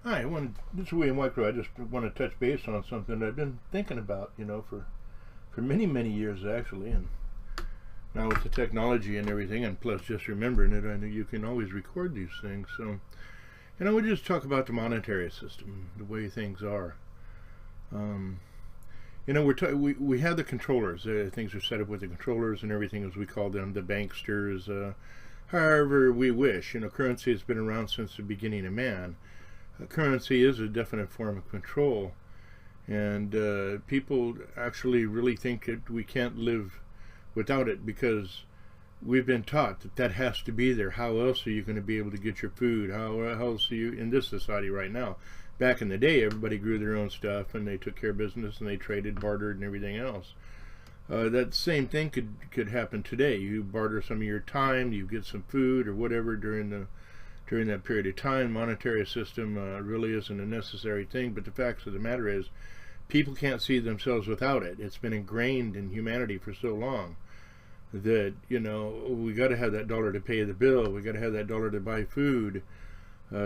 Hi, this is William WhiteCrow. I just want to touch base on something I've been thinking about, for many, many years actually, and now with the technology and everything, and plus just remembering it, I know you can always record these things. So, we just talk about the monetary system, the way things are. We have the controllers. Things are set up with the controllers and everything, as we call them, the banksters. However we wish. Currency has been around since the beginning of man. Currency is a definite form of control, and people actually really think that we can't live without it because we've been taught that that has to be there. How else are you going to be able to get your food? How else are you in this society right now? Back in the day, everybody grew their own stuff and they took care of business and they traded, bartered, and everything else. That same thing could happen today. You barter some of your time, you get some food or whatever during that period of time. Monetary system really isn't a necessary thing, but the fact of the matter is people can't see themselves without it. It's been ingrained in humanity for so long that we got to have that dollar to pay the bill, we got to have that dollar to buy food,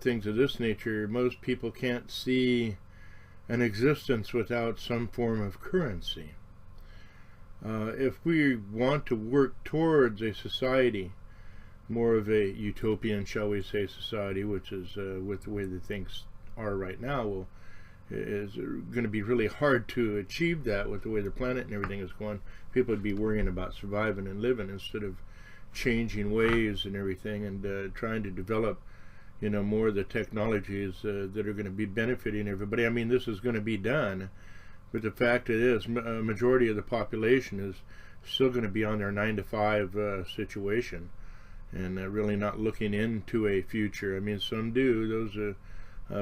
things of this nature. Most people can't see an existence without some form of currency. If we want to work towards a society, more of a utopian, shall we say, society, which is with the way that things are right now, is going to be really hard to achieve that with the way the planet and everything is going. People would be worrying about surviving and living instead of changing ways and everything, and trying to develop more of the technologies that are going to be benefiting everybody. I mean, this is going to be done, but the fact is, a majority of the population is still going to be on their 9-to-5 situation, and really not looking into a future. I mean, some do. Those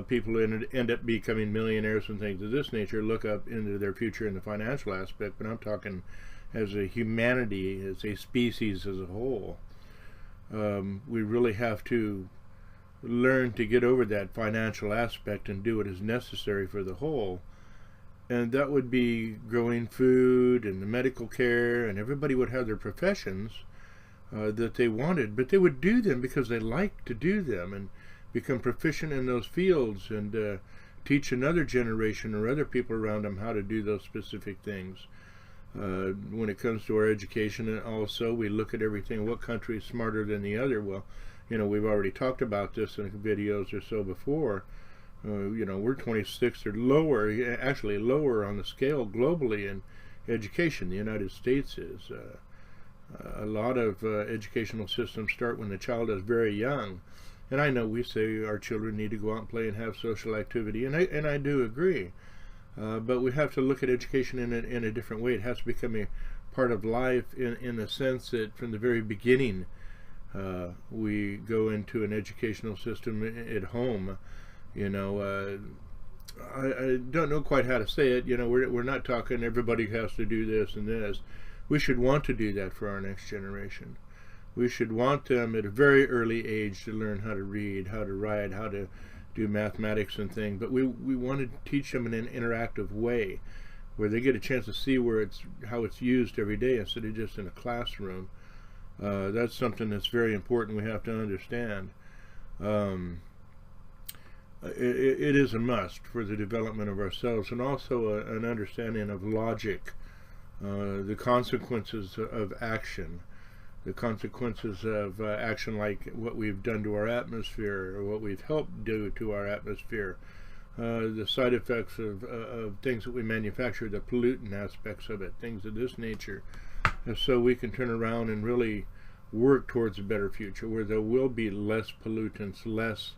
people who end up becoming millionaires and things of this nature look up into their future in the financial aspect, but I'm talking as a humanity, as a species as a whole. We really have to learn to get over that financial aspect and do what is necessary for the whole. And that would be growing food and the medical care, and everybody would have their professions that they wanted, but they would do them because they like to do them and become proficient in those fields, and teach another generation or other people around them how to do those specific things. When it comes to our education, also we look at everything, what country is smarter than the other. Well, we've already talked about this in videos or so before. We're 26th or lower, actually lower on the scale globally in education. The United States is. A lot of educational systems start when the child is very young, and I know we say our children need to go out and play and have social activity, and I do agree, but we have to look at education in a different way. It has to become a part of life in the sense that from the very beginning we go into an educational system at home. I don't know quite how to say it. We're not talking everybody has to do this and this. We should want to do that for our next generation. We should want them at a very early age to learn how to read, how to write, how to do mathematics and things. But we want to teach them in an interactive way where they get a chance to see how it's used every day instead of just in a classroom. That's something that's very important. We have to understand. It is a must for the development of ourselves, and also an understanding of logic. The consequences of action, like what we've done to our atmosphere or what we've helped do to our atmosphere, the side effects of things that we manufacture, the pollutant aspects of it, things of this nature, and so we can turn around and really work towards a better future where there will be less pollutants, less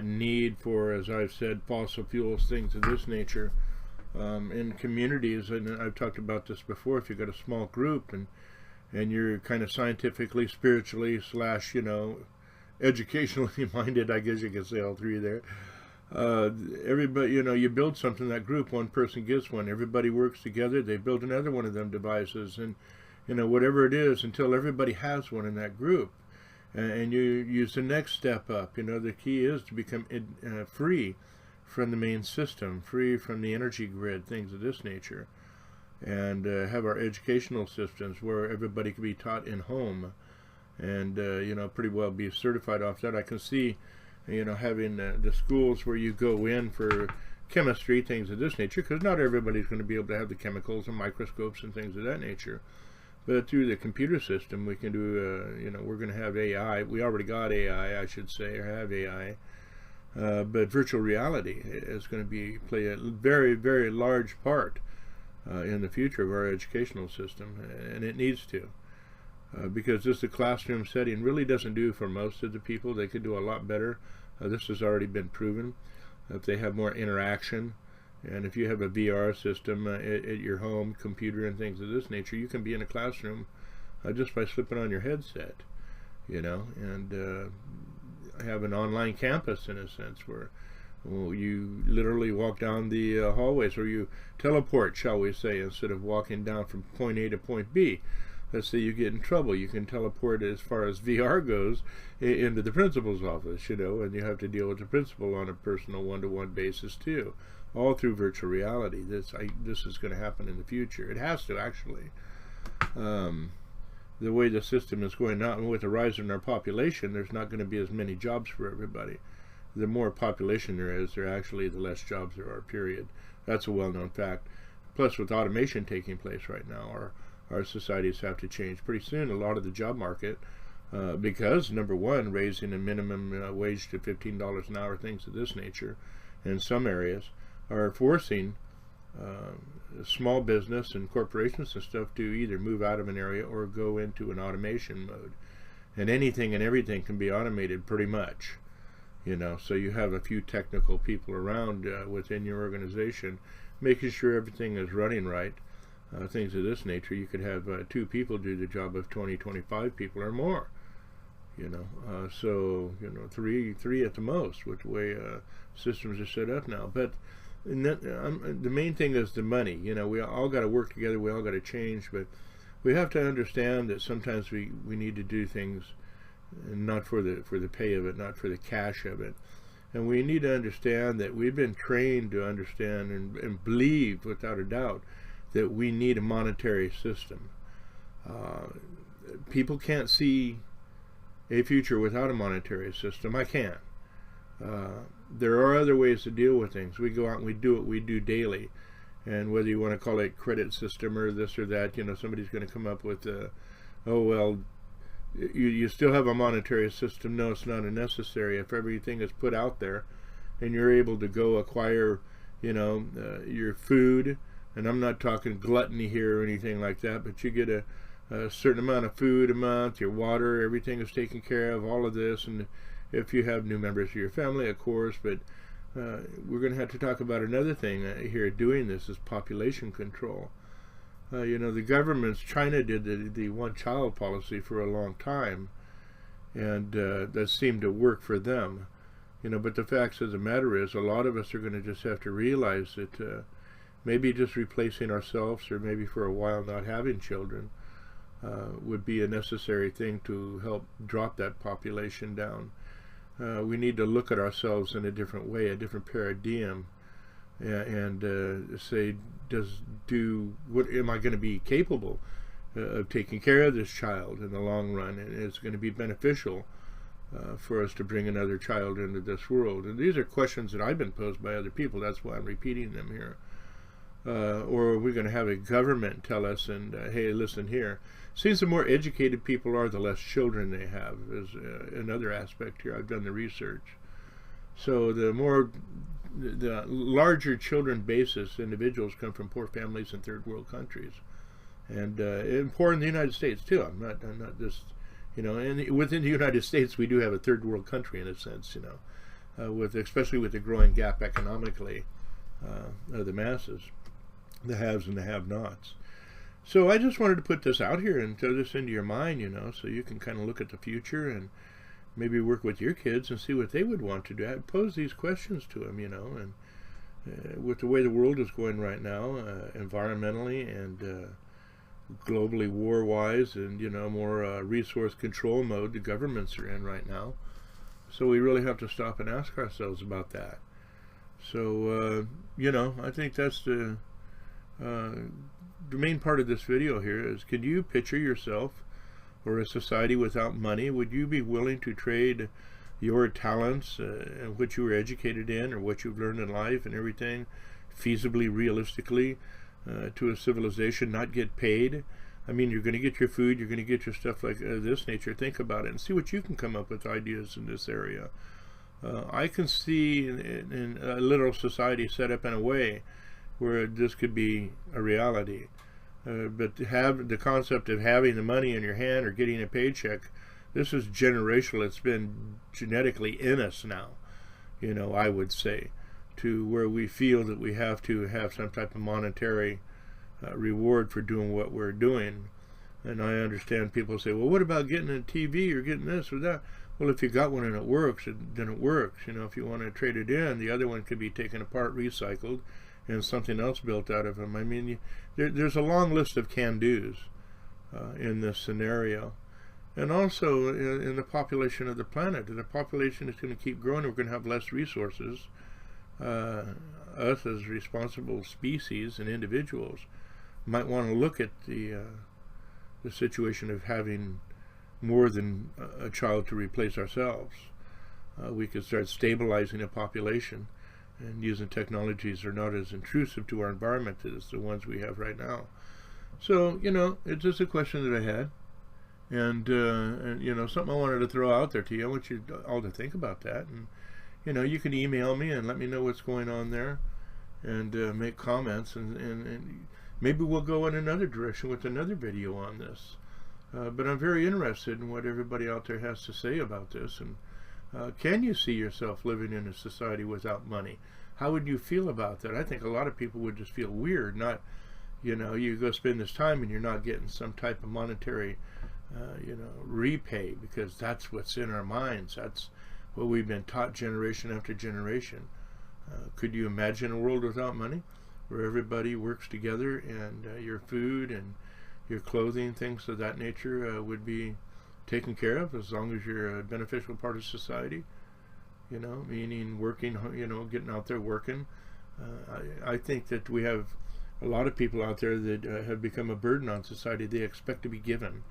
need for, as I've said, fossil fuels, things of this nature. In communities, and I've talked about this before, if you've got a small group and you're kind of scientifically, spiritually, / educationally minded, I guess you could say all three there, everybody, you build something in that group, one person gets one, everybody works together, they build another one of them devices, and whatever it is, until everybody has one in that group, and you use the next step up. The key is to become free from the main system, free from the energy grid, things of this nature, and have our educational systems where everybody can be taught in home, and pretty well be certified off that. I can see You know, having the schools where you go in for chemistry, things of this nature, because not everybody's going to be able to have the chemicals and microscopes and things of that nature. But through the computer system, we can do, you know, we're going to have AI. We already got AI, I should say, or have AI. But virtual reality is going to play a very, very large part in the future of our educational system, and it needs to. Because just the classroom setting really doesn't do for most of the people. They could do a lot better. This has already been proven. If they have more interaction, and if you have a VR system at your home computer and things of this nature, you can be in a classroom just by slipping on your headset, you know, and have an online campus in a sense where you literally walk down the hallways, or you teleport, shall we say, instead of walking down from point A to point B. Let's say you get in trouble, you can teleport as far as VR goes into the principal's office, you know, and you have to deal with the principal on a personal one-to-one basis too, all through virtual reality. This is going to happen in the future. It has to, actually. The way the system is going now, and with the rise in our population, there's not going to be as many jobs for everybody. The more population there is, the less jobs there are, period. That's a well-known fact. Plus, with automation taking place right now, our societies have to change pretty soon. A lot of the job market, because number one, raising a minimum wage to $15 an hour, things of this nature, in some areas, are forcing small business and corporations and stuff to either move out of an area or go into an automation mode. And anything and everything can be automated pretty much, you know. So you have a few technical people around within your organization making sure everything is running right. Things of this nature. You could have 2 people do the job of 20, 25 people or more, you know. So, you know, three at the most with the way systems are set up now. But the main thing is the money. You know, we all got to work together. We all got to change. But we have to understand that sometimes we need to do things not for the pay of it, not for the cash of it. And we need to understand that we've been trained to understand and believe without a doubt that we need a monetary system. People can't see a future without a monetary system. I can. There are other ways to deal with things. We go out and we do what we do daily. And whether you want to call it credit system or this or that, you know, somebody's going to come up with, oh, well, you still have a monetary system. No, it's not necessary. If everything is put out there and you're able to go acquire, you know, your food, and I'm not talking gluttony here or anything like that, but you get a certain amount of food a month, your water, everything is taken care of, all of this. And if you have new members of your family, of course, but we're going to have to talk about another thing here doing this is population control. You know, the governments, China did the one-child policy for a long time, and that seemed to work for them. You know, but the facts of the matter is a lot of us are going to just have to realize that maybe just replacing ourselves, or maybe for a while not having children, would be a necessary thing to help drop that population down. We need to look at ourselves in a different way, a different paradigm, and say, what am I going to be capable of taking care of this child in the long run? And it's going to be beneficial for us to bring another child into this world. And these are questions that I've been posed by other people. That's why I'm repeating them here. Or are we going to have a government tell us, and hey, listen here. Seems the more educated people are, the less children they have, is another aspect here. I've done the research. So the larger children basis individuals come from poor families in third world countries, and poor in the United States too. I'm not just, you know, and within the United States we do have a third world country in a sense, you know, especially with the growing gap economically of the masses, the haves and the have-nots. So I just wanted to put this out here and throw this into your mind, you know, so you can kind of look at the future and maybe work with your kids and see what they would want to do. I'd pose these questions to them, you know, and with the way the world is going right now, environmentally and globally war-wise, and, you know, more resource control mode the governments are in right now. So we really have to stop and ask ourselves about that. So, you know, I think that's the main part of this video here is, could you picture yourself or a society without money? Would you be willing to trade your talents, and what you were educated in, or what you've learned in life and everything, feasibly, realistically, to a civilization, not get paid. I mean, you're going to get your food, you're going to get your stuff like this nature. Think about it and see what you can come up with ideas in this area. I can see in a literal society set up in a way where this could be a reality. But to have the concept of having the money in your hand or getting a paycheck, this is generational. It's been genetically in us now, you know, I would say, to where we feel that we have to have some type of monetary reward for doing what we're doing. And I understand people say, well, what about getting a TV or getting this or that? Well, if you got one and it works, then it works. You know, if you want to trade it in, the other one could be taken apart, recycled, and something else built out of them. I mean, there's a long list of can-dos in this scenario. And also in the population of the planet. The population is going to keep growing. We're going to have less resources. Us as responsible species and individuals might want to look at the situation of having more than a child to replace ourselves. We could start stabilizing a population and using technologies that are not as intrusive to our environment as the ones we have right now. So, you know, it's just a question that I had. And you know, something I wanted to throw out there to you. I want you all to think about that. And, you know, you can email me and let me know what's going on there, and make comments. And maybe we'll go in another direction with another video on this. But I'm very interested in what everybody out there has to say about this. And can you see yourself living in a society without money? How would you feel about that? I think a lot of people would just feel weird. Not, you know, you go spend this time and you're not getting some type of monetary you know, repay, because that's what's in our minds. That's what we've been taught generation after generation. Could you imagine a world without money, where everybody works together and your food and your clothing, things of that nature, would be taken care of, as long as you're a beneficial part of society? You know, meaning working, you know, getting out there working. I think that we have a lot of people out there that have become a burden on society. They expect to be given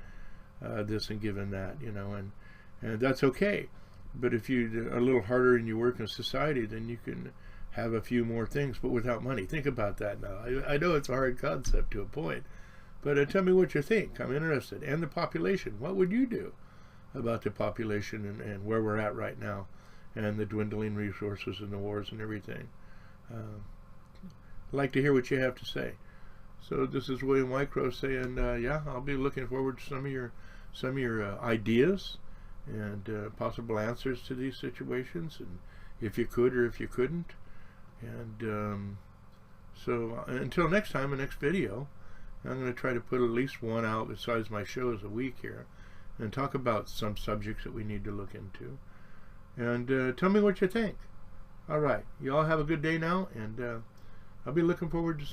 this and given that, you know, and that's okay. But if you are a little harder and you work in society, then you can have a few more things, but without money. Think about that now. I know it's a hard concept to a point, but tell me what you think. I'm interested. And the population. What would you do about the population and where we're at right now, and the dwindling resources and the wars and everything? I'd like to hear what you have to say. So this is William WhiteCrow saying, yeah, I'll be looking forward to some of your ideas and possible answers to these situations, and if you could or if you couldn't. And so until next time, the next video, I'm going to try to put at least one out besides my shows a week here, and talk about some subjects that we need to look into. And tell me what you think. All right, you all have a good day now, and I'll be looking forward to